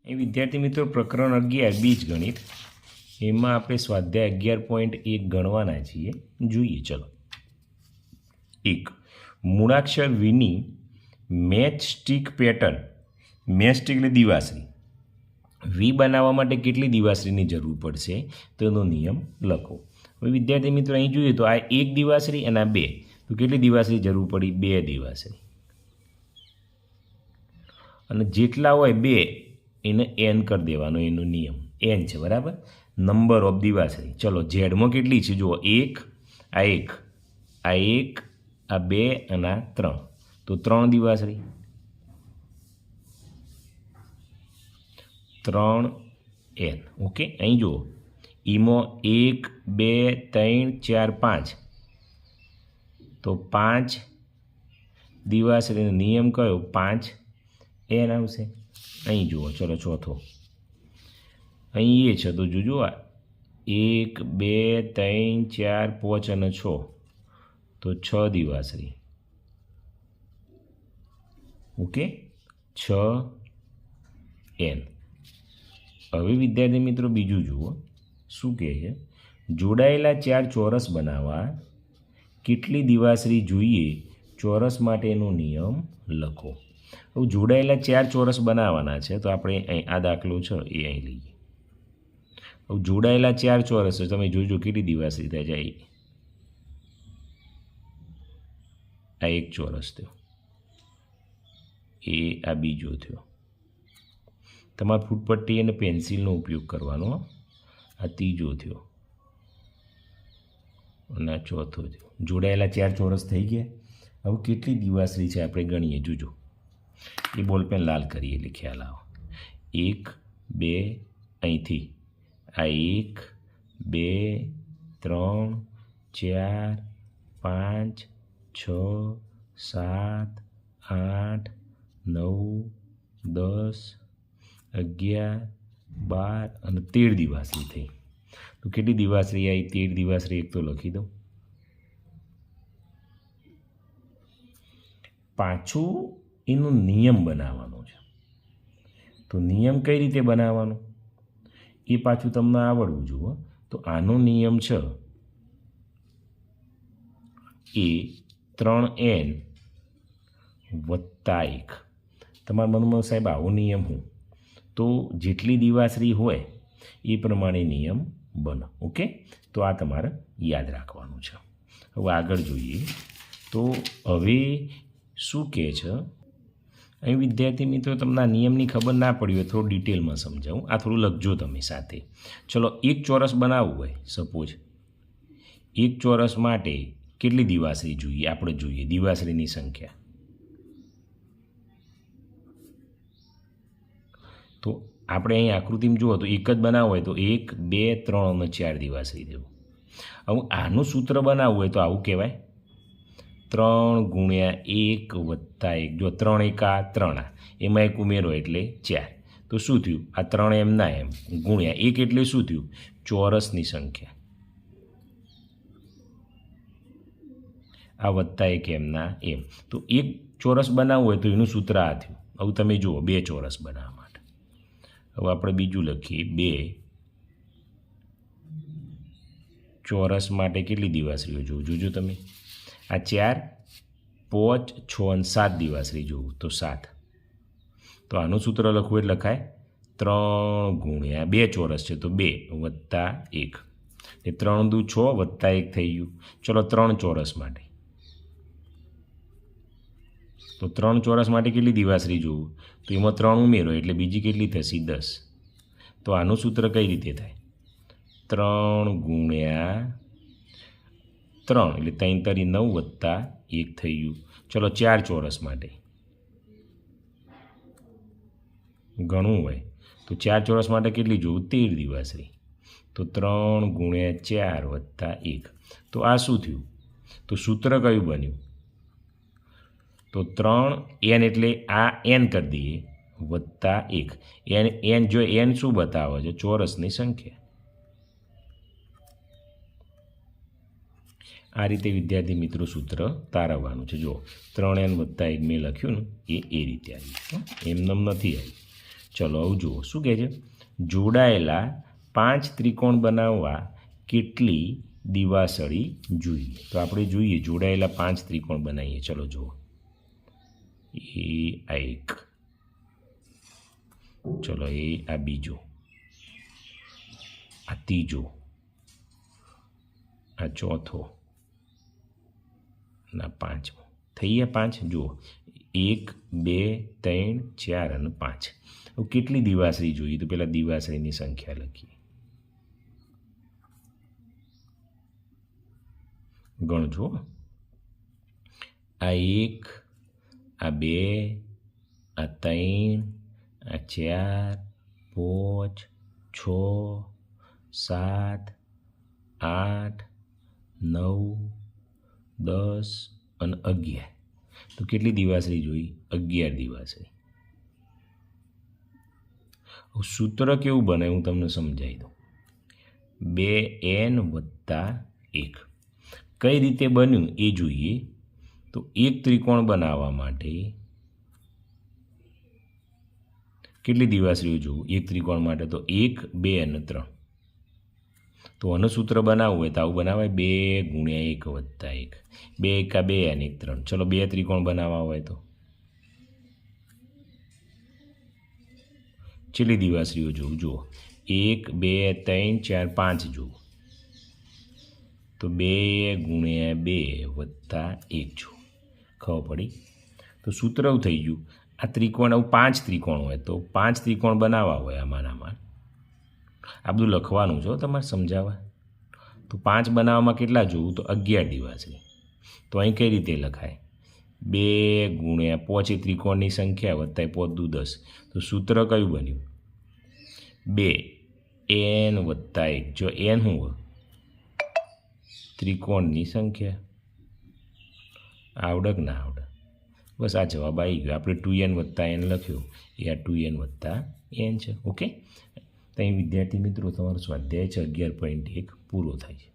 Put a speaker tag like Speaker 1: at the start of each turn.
Speaker 1: એ વિદ્યાર્થી મિત્રો પ્રકરણ 11 બીજગણિત એમાં આપણે સ્વાધ્યાય 11.1 ગણવાના છીએ. જોઈએ ચલો. 1. મૂળાક્ષર વીની match stick pattern. Match stick એટલે દિવાસળી. વી બનાવવા માટે કેટલી દિવાસળીની જરૂર પડશે તેનો નિયમ લખો. હવે વિદ્યાર્થી મિત્રો અહીં જોઈએ તો આ એક દિવાસળી અને આ બે, તો કેટલી દિવાસળી જરૂર પડી? બે દિવાસળી. અને જેટલા હોય બે એને એન કરી દેવાનો, એનો નિયમ એન છે, બરાબર. નંબર ઓફ દિવાસળી. ચલો ઝેડમાં કેટલી છે જુઓ, એક, આ એક, આ એક, આ બે અને આ ત્રણ, તો ત્રણ દિવાસળી. 3n. ઓકે, અહીં જુઓ ઈમાં 1 2 3 4 5, તો 5 દિવાસળીનો નિયમ કયો? 5n આવશે. અહીં જુઓ ચલો ચોથો, અહીં એ છે તો જોજો આ 1 2 3 4 5 અને 6, તો 6 દિવાસળી. Okay, 6n. હવે વિદ્યાર્થી મિત્રો બીજું જુઓ શું કહે છે. જોડાયેલા ચાર ચોરસ બનાવવા કેટલી દિવાસળી જોઈએ? ચોરસ માટેનો નિયમ લખો. હવે જોડાયેલા ચાર ચોરસ બનાવવાના છે તો આપણે અહીં આ દાખલો છે એ અહીં લઈએ. હવે જોડાયેલા ચાર ચોરસ છે, તમે જોજો કેટલી દિવાસળી થાય જાય. આ એક ચોરસ થયો, એ આ બીજો થયો. તમારે ફૂટપટ્ટી અને પેન્સિલનો ઉપયોગ કરવાનો. આ ત્રીજો થયો અને આ ચોથો થયો. જોડાયેલા ચાર ચોરસ થઈ ગયા. હવે કેટલી દિવાસળી છે આપણે ગણીએ. જોજો એ બોલપેન લાલ કરીએ એટલે ખ્યાલ આવે. 1 2 અહીંથી આ 1 2 3 4 5 6 7 8 9 10 11 12 અને 13 દિવાસળી થઈ. તો કેટલી દિવાસળી આવી? 13 દિવાસળી. એક તો લખી દઉં. પાછું એનો નિયમ બનાવવાનો છે. તો નિયમ કઈ રીતે બનાવવાનો એ પાછું તમને આવડવું જુઓ. તો આનો નિયમ છે એ 3n વત્તા 1. તમારા મનમાં સાહેબ આવો નિયમ હું? તો જેટલી દિવાસળી હોય એ પ્રમાણે નિયમ બને. ઓકે, તો આ તમારે યાદ રાખવાનું છે. હવે આગળ જોઈએ તો હવે શું કહે છે અહીં વિદ્યાર્થી મિત્રો, તમને આ નિયમની ખબર ના પડી હોય થોડું ડિટેલમાં સમજાવું. આ થોડું લખજો તમે સાથે. ચલો એક ચોરસ બનાવવું હોય, સપોઝ એક ચોરસ માટે કેટલી દિવાસળી જોઈએ? આપણે જોઈએ દિવાસળીની સંખ્યા. તો આપણે અહીં આકૃતિમાં જુઓ તો એક જ બનાવવું હોય તો 1 2 3 અને 4 દિવાસળી દેવું. હવે આનું સૂત્ર બનાવવું હોય તો આવું કહેવાય 3 ગુણ્યા 1 વત્તા 1. જો 3 એકા 3, એમાં એક ઉમેરો એટલે 4. તો શું થયું? આ 3 એમ ના એમ ગુણ્યા 1 એટલે શું થયું? ચોરસની સંખ્યા. આ વત્તા 1 એમ ના એમ. તો એક ચોરસ બનાવવું હોય તો એનું સૂત્ર આ થયું. હવે તમે જુઓ બે ચોરસ બનાવવા માટે. હવે આપણે બીજું લખીએ. બે ચોરસ માટે કેટલી દિવાસળીઓ જોજો તમે. આ 4 5 6 અને 7 દિવાસળી જોવું તો 7. તો આનું સૂત્ર લખવું એટલે લખાય 3 ગુણ્યા 2 ચોરસ છે તો 2 વત્તા 1. એ 3 દુ 6 વત્તા 1 થઈ ગયું. ચલો 3 ચોરસ માટે. તો 3 ચોરસ માટે કેટલી દિવાસળી જોવું? તો એમાં 3 ઉમેરો એટલે બીજી કેટલી થશે? 10. તો આનું સૂત્ર કઈ રીતે થાય? 3 ગુણ્યા 3 એટલે 3 તરી 9 વત્તા 1 થઈ ગયું. ચલો 4 ચોરસ માટે ગણવું હોય તો 4 ચોરસ માટે કેટલી જોવું? 13 દિવાસળી. તો 3 ગુણ્યા 4 વત્તા 1. તો આ શું થયું? તો સૂત્ર કયું બન્યું? તો 3n એટલે આ n કરી દઈએ વત્તા 1. n જો n શું બતાવે છે? ચોરસની સંખ્યા. આ રીતે વિદ્યાર્થી મિત્રો સૂત્ર તારવવાનું છે. જો 3n વત્તા 1 મેં લખ્યું ને એ રીતે આવ્યું, એમનેમ નથી આવ્યું. ચલો આવું જુઓ શું કહે છે, જોડાયેલા 5 ત્રિકોણ બનાવવા કેટલી દિવાસળી જોઈએ? તો આપણે જોઈએ જોડાયેલા 5 ત્રિકોણ બનાવીએ. ચલો જુઓ, એ આ એક, ચલો એ આ બીજો, આ ત્રીજો, આ ચોથો, ના પાંચમો. થઈ ગયા 5. જુઓ 1 2 3 4 અને 5. હવે કેટલી દિવાસળી જોઈએ? તો પહેલાં દિવાસળીની સંખ્યા લખીએ. ગણજો, આ 1, આ 2, આ 3, આ 4 5 6 7 8 9 10 અને 11. તો કેટલી દિવાસળી જોઈ? 11 દિવાસળી. સૂત્ર કેવું બને હું તમને સમજાવી દઉં. 2n + 1 કઈ રીતે બન્યું એ જોઈએ. તો એક ત્રિકોણ બનાવવા માટે કેટલી દિવાસળીઓ જોવું એક ત્રિકોણ માટે? તો 1 2 અને 3. તો આનું સૂત્ર બનાવવું હોય તો આવું બનાવાય, 2 × 1 + 1, 2 × 2 અને 1 3. ચલો 2 ત્રિકોણ બનાવવા હોય તો કેટલી દિવાસળીઓ જોવું? જુઓ 1 2 3 4 5 જોવું. તો 2 × 2 + 1 જોવું. ખબર પડી? તો સૂત્ર એવું થઈ ગયું. આ ત્રિકોણ આવું 5 ત્રિકોણ હોય તો 5 ત્રિકોણ બનાવવા હોય આમાંનામાં, આ બધું લખવાનું છે તમારે સમજાવવા. તો 5 બનાવવામાં કેટલા જોવું? તો 11 દિવાસળી. તો અહીં કઈ રીતે લખાય? 2 × 5 ત્રિકોણની સંખ્યા વત્તા 5 દુ 10. તો સૂત્ર કયું બન્યું? 2n + 1. જો n શું હોય? ત્રિકોણની સંખ્યા. આવડે કે ના આવડે? બસ આ જવાબ આવી ગયો. આપણે 2n + n લખ્યું, એ આ 2n + n છે. ઓકે, તો અહીં વિદ્યાર્થી મિત્રો તમારો સ્વાધ્યાય છે 11.1 પૂરો થાય છે.